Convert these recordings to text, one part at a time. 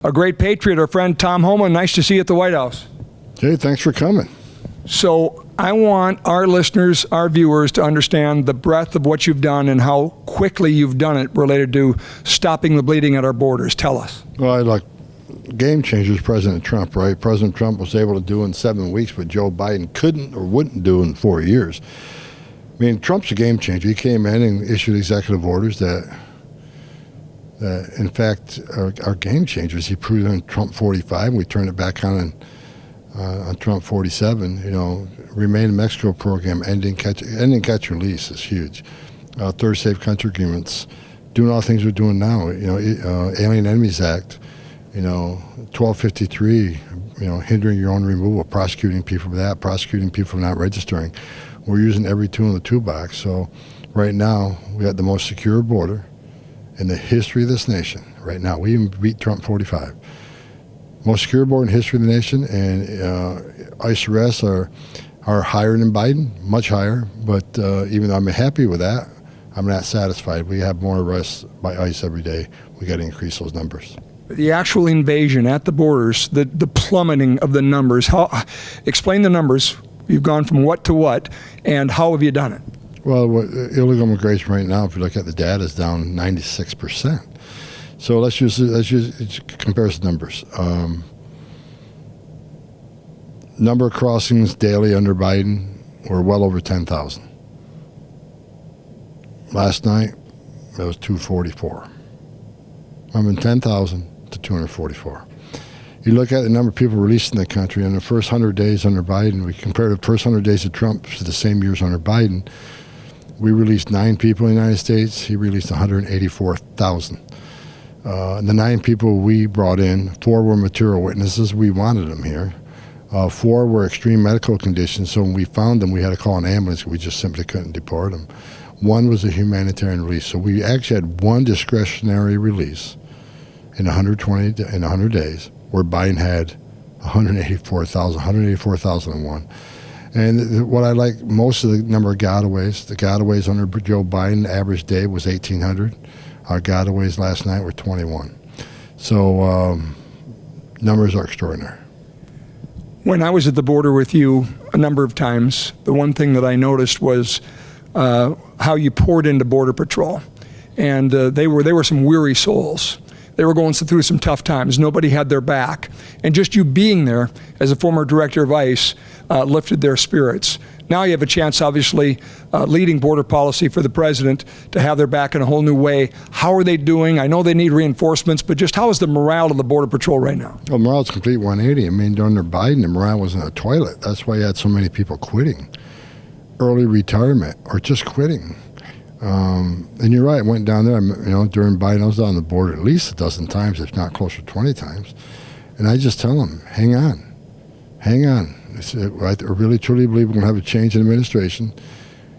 A great patriot, our friend Tom Homan. Nice to see you at the White House. Hey, thanks for coming. So I want our listeners, our viewers, to understand the breadth of what you've done and how quickly you've done it related to stopping the bleeding at our borders. Tell us. Well, I like game changers, President Trump, right? President Trump was able to do in 7 weeks what Joe Biden couldn't or wouldn't do in 4 years. I mean, Trump's a game changer. He came in and issued executive orders that in fact, are game changers. He proved on Trump 45, and we turned it back on Trump 47. You know, Remain in Mexico program, ending catch release is huge. Third Safe Country agreements, doing all the things we're doing now. You know, Alien Enemies Act. You know, 1253. You know, hindering your own removal, prosecuting people for that, prosecuting people for not registering. We're using every tool in the toolbox. So, right now, we got the most secure border in the history of this nation. Right now, we even beat Trump 45. Most secure border in the history of the nation, and ICE arrests are higher than Biden, much higher. But even though I'm happy with that, I'm not satisfied. We have more arrests by ICE every day. We got to increase those numbers. The actual invasion at the borders, the plummeting of the numbers. Explain the numbers. You've gone from what to what, and how have you done it? Well, illegal immigration right now, if you look at the data, is down 96%. So let's use comparison numbers. Number of crossings daily under Biden were well over 10,000. Last night, it was 244. I mean, 10,000 to 244. You look at the number of people released in the country in the first 100 days under Biden. We compare the first 100 days of Trump to the same years under Biden. We released 9 people in the United States. He released 184,000. And the 9 people we brought in, 4 were material witnesses. We wanted them here. 4 were extreme medical conditions. So when we found them, we had to call an ambulance. We just simply couldn't deport them. 1 was a humanitarian release. So we actually had 1 discretionary release in 100 days, where Biden had 184,001. And what I like most of the number of gotaways, the gotaways under Joe Biden, the average day was 1,800. Our gotaways last night were 21. So numbers are extraordinary. When I was at the border with you a number of times, the one thing that I noticed was how you poured into Border Patrol. And they were some weary souls. They were going through some tough times. Nobody had their back. And just you being there as a former director of ICE lifted their spirits. Now you have a chance, obviously, leading border policy for the president, to have their back in a whole new way. How are they doing? I know they need reinforcements, but just how is the morale of the Border Patrol right now? Well, morale's complete 180. I mean, under Biden, the morale was in a toilet. That's why you had so many people quitting. Early retirement or just quitting. And you're right, I went down there, during Biden, I was on the border at least a dozen times, if not closer to 20 times. And I just tell them, hang on. I really truly believe we're going to have a change in administration,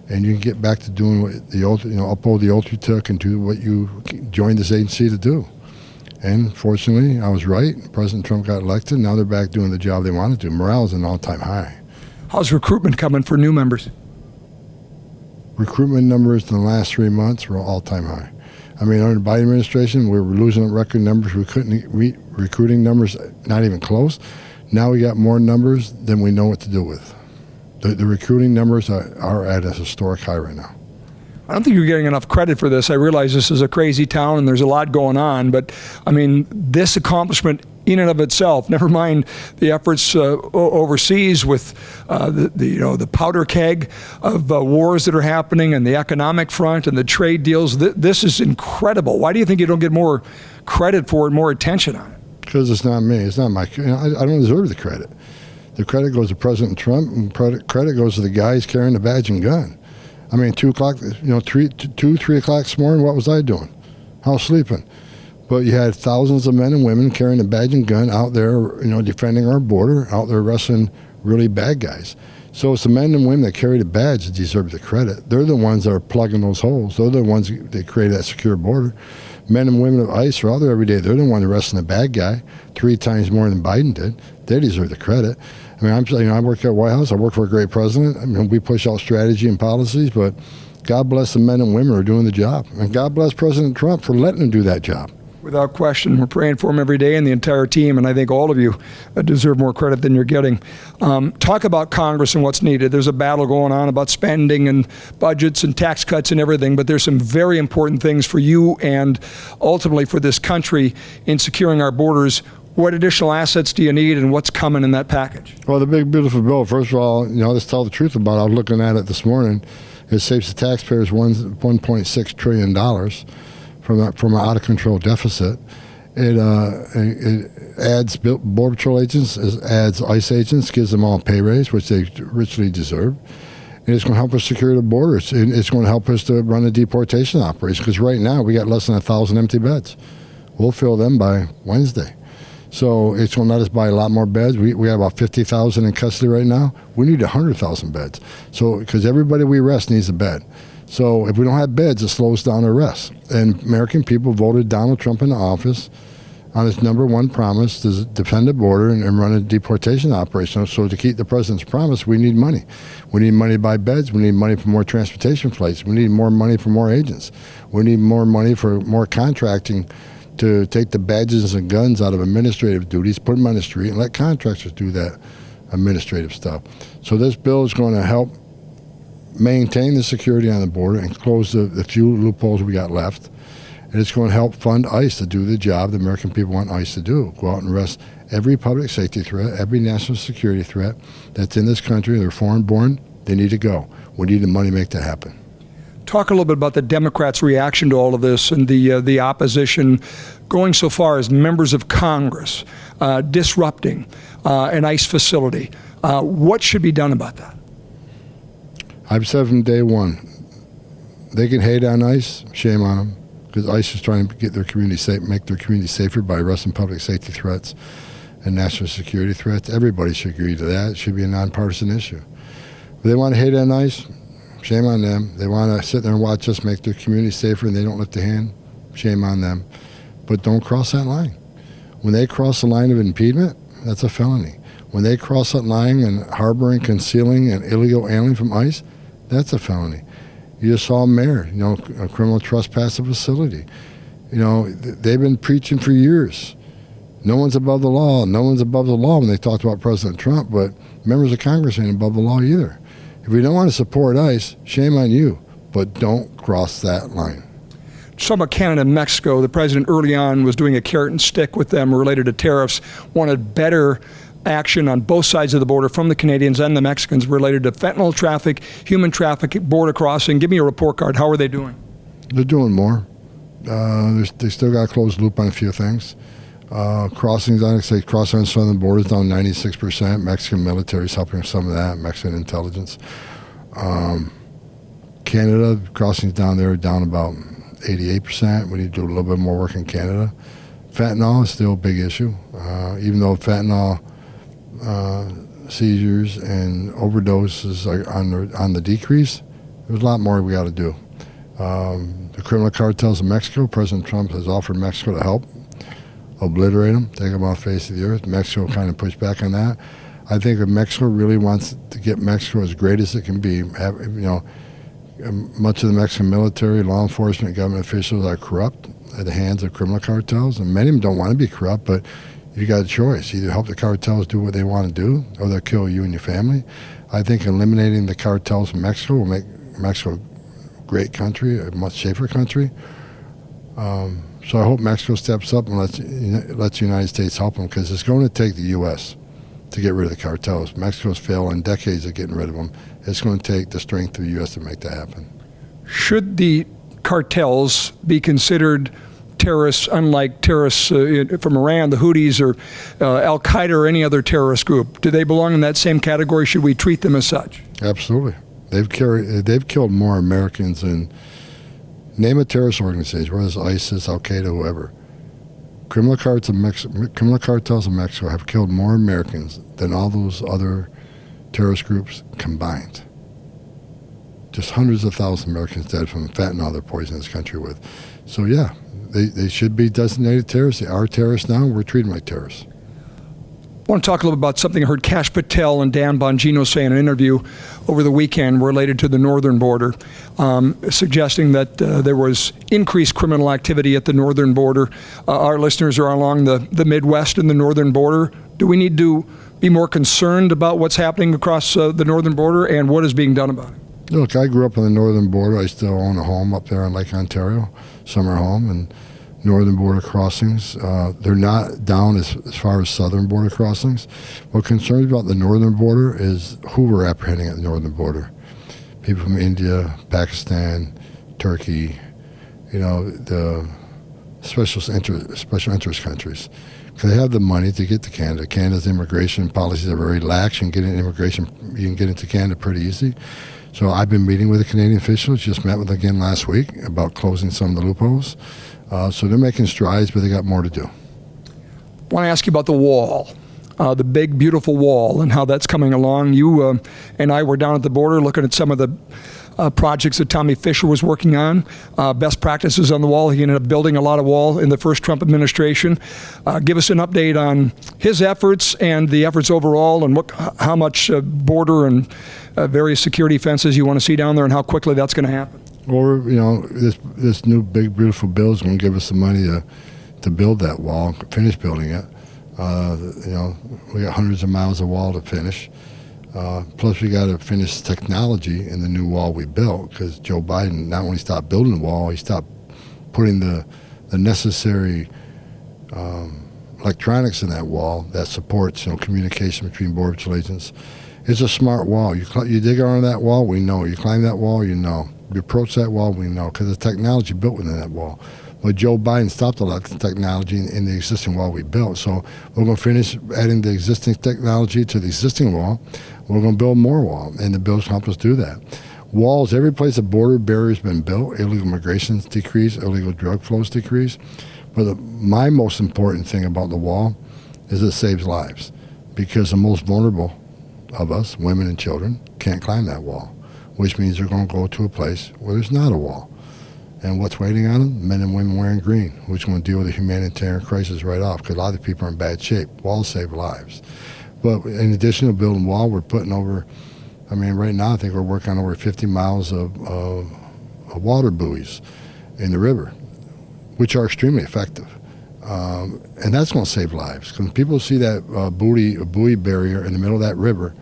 and you can get back to doing what the oath, uphold the oath you took and do what you joined this agency to do. And fortunately, I was right. President Trump got elected. Now they're back doing the job they wanted to. Morale is an all-time high. How's recruitment coming for new members? Recruitment numbers in the last 3 months were all-time high. I mean, under the Biden administration, we were losing record numbers. We couldn't meet recruiting numbers, not even close. Now we got more numbers than we know what to do with. The recruiting numbers are at a historic high right now. I don't think you're getting enough credit for this. I realize this is a crazy town and there's a lot going on, but I mean, this accomplishment in and of itself, never mind the efforts overseas with the powder keg of wars that are happening and the economic front and the trade deals. This is incredible. Why do you think you don't get more credit for it, more attention on it? Because it's not me. It's not my. I don't deserve the credit. The credit goes to President Trump, and credit goes to the guys carrying the badge and gun. I mean, 2 o'clock, 3 o'clock this morning, what was I doing? I was sleeping. But you had thousands of men and women carrying a badge and gun out there, defending our border, out there arresting really bad guys. So it's the men and women that carry the badge that deserve the credit. They're the ones that are plugging those holes. They're the ones that created that secure border. Men and women of ICE are out there every day. They're the ones arresting the bad guy 3 times more than Biden did. They deserve the credit. I mean, I work at White House. I work for a great president. I mean, we push out strategy and policies, but God bless the men and women who are doing the job. And God bless President Trump for letting them do that job. Without question. We're praying for him every day and the entire team, and I think all of you deserve more credit than you're getting. Talk about Congress and what's needed. There's a battle going on about spending and budgets and tax cuts and everything, but there's some very important things for you and ultimately for this country in securing our borders. What additional assets do you need, and what's coming in that package? Well, the big, beautiful bill, first of all, let's tell the truth about it. I was looking at it this morning. It saves the taxpayers $1.6 trillion from an out-of-control deficit. It adds Border Patrol agents, it adds ICE agents, gives them all a pay raise, which they richly deserve. And it's going to help us secure the borders. And it's going to help us to run the deportation operation, because right now we got less than 1,000 empty beds. We'll fill them by Wednesday. So it's going to let us buy a lot more beds. We have about 50,000 in custody right now. We need 100,000 beds. So because everybody we arrest needs a bed. So if we don't have beds, it slows down arrests. And American people voted Donald Trump into office on his number one promise to defend the border and run a deportation operation. So to keep the president's promise, we need money. We need money to buy beds. We need money for more transportation flights. We need more money for more agents. We need more money for more contracting to take the badges and guns out of administrative duties, put them on the street, and let contractors do that administrative stuff. So this bill is going to help maintain the security on the border and close the few loopholes we got left. And it's going to help fund ICE to do the job the American people want ICE to do. Go out and arrest every public safety threat, every national security threat that's in this country. They're foreign born. They need to go. We need the money to make that happen. Talk a little bit about the Democrats' reaction to all of this and the opposition going so far as members of Congress disrupting an ICE facility. What should be done about that? I've said from day one, they can hate on ICE, shame on them, because ICE is trying to get their community safe, make their community safer by arresting public safety threats and national security threats. Everybody should agree to that. It should be a nonpartisan issue. If they want to hate on ICE, shame on them. They want to sit there and watch us make their community safer and they don't lift a hand, shame on them. But don't cross that line. When they cross the line of impediment, that's a felony. When they cross that line and harboring, concealing an illegal alien from ICE, that's a felony. You just saw a mayor, a criminal trespass a facility. They've been preaching for years. No one's above the law. No one's above the law when they talked about President Trump, but members of Congress ain't above the law either. If we don't want to support ICE, shame on you, but don't cross that line. Talking about Canada and Mexico, the president early on was doing a carrot and stick with them related to tariffs, wanted better action on both sides of the border from the Canadians and the Mexicans related to fentanyl traffic, human traffic, border crossing. Give me a report card. How are they doing? They're doing more. They still got a closed loop on a few things. Crossings, I'd say crossing on the southern border is down 96%. Mexican military is helping with some of that, Mexican intelligence. Canada, crossings down there are down about 88%. We need to do a little bit more work in Canada. Fentanyl is still a big issue. Even though fentanyl seizures and overdoses are on the decrease, there's a lot more we got to do. The criminal cartels in Mexico, President Trump has offered Mexico to help obliterate them, take them off the face of the earth. Mexico kind of pushed back on that. I think if Mexico really wants to get Mexico as great as it can be, much of the Mexican military, law enforcement, government officials are corrupt at the hands of criminal cartels, and many of them don't want to be corrupt, but you got a choice. Either help the cartels do what they want to do, or they'll kill you and your family. I think eliminating the cartels in Mexico will make Mexico a great country, a much safer country. So I hope Mexico steps up and lets the United States help them, because it's going to take the U.S. to get rid of the cartels. Mexico's failed in decades of getting rid of them. It's going to take the strength of the U.S. to make that happen. Should the cartels be considered terrorists, unlike terrorists from Iran, the Houthis, or Al-Qaeda, or any other terrorist group? Do they belong in that same category? Should we treat them as such? Absolutely. They've killed more Americans than name a terrorist organization, whether it's ISIS, Al-Qaeda, whoever. Criminal cartels in Mexico have killed more Americans than all those other terrorist groups combined. Just hundreds of thousands of Americans dead from fentanyl they're poisoning this country with. So yeah, they should be designated terrorists. They are terrorists now. We're treating them like terrorists. I want to talk a little bit about something I heard Kash Patel and Dan Bongino say in an interview over the weekend related to the northern border, suggesting that there was increased criminal activity at the northern border. Our listeners are along the Midwest and the northern border. Do we need to be more concerned about what's happening across the northern border, and what is being done about it? Look, I grew up on the northern border. I still own a home up there in Lake Ontario, summer home, and northern border crossings. They're not down as far as southern border crossings. What concerns me about the northern border is who we're apprehending at the northern border. People from India, Pakistan, Turkey, the special interest countries. Because they have the money to get to Canada. Canada's immigration policies are very lax. You can get into Canada pretty easy. So I've been meeting with the Canadian officials, just met with them again last week about closing some of the loopholes. So they're making strides, but they got more to do. I want to ask you about the wall, the big, beautiful wall, and how that's coming along. You and I were down at the border looking at some of the projects that Tommy Fisher was working on, best practices on the wall. He ended up building a lot of wall in the first Trump administration. Give us an update on his efforts and the efforts overall, and how much border and various security fences you want to see down there, and how quickly that's going to happen. Or, this new big, beautiful bill is going to give us the money to build that wall, finish building it. We got hundreds of miles of wall to finish. Plus, we got to finish technology in the new wall we built, because Joe Biden not only stopped building the wall, he stopped putting the necessary electronics in that wall that supports communication between border patrol agents. It's a smart wall. You dig around that wall, we know. You climb that wall, you know. You approach that wall, we know, because the technology built within that wall. But Joe Biden stopped a lot of technology in the existing wall we built. So we're going to finish adding the existing technology to the existing wall. We're going to build more wall, and the bills help us do that. Walls, every place a border barrier has been built, illegal migration's decreased, illegal drug flows decreased. But my most important thing about the wall is it saves lives, because the most vulnerable of us, women and children, can't climb that wall, which means they're going to go to a place where there's not a wall. And what's waiting on them? Men and women wearing green, which is going to deal with the humanitarian crisis right off, because a lot of people are in bad shape. Walls save lives. But in addition to building wall, we're putting over, right now I think we're working on over 50 miles of water buoys in the river, which are extremely effective. And that's going to save lives. Because people see that buoy barrier in the middle of that river.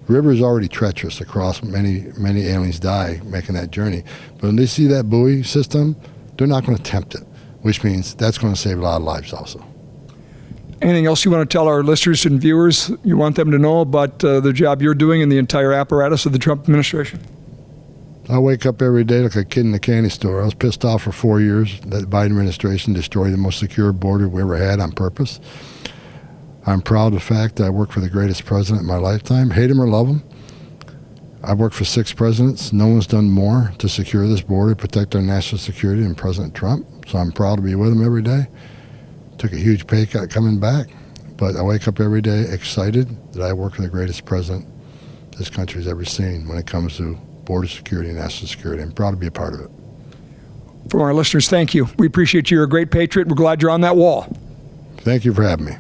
The river is already treacherous across. Many aliens die making that journey. But when they see that buoy system, they're not going to attempt it, which means that's going to save a lot of lives also. Anything else you want to tell our listeners and viewers you want them to know about the job you're doing and the entire apparatus of the Trump administration? I wake up every day like a kid in a candy store. I was pissed off for 4 years that the Biden administration destroyed the most secure border we ever had on purpose. I'm proud of the fact that I worked for the greatest president in my lifetime. Hate him or love him, I've worked for 6 presidents. No one's done more to secure this border, protect our national security than President Trump. So I'm proud to be with him every day. Took a huge pay cut coming back, but I wake up every day excited that I work for the greatest president this country's ever seen when it comes to border security and national security. I'm proud to be a part of it. From our listeners, thank you. We appreciate you. You're a great patriot. We're glad you're on that wall. Thank you for having me.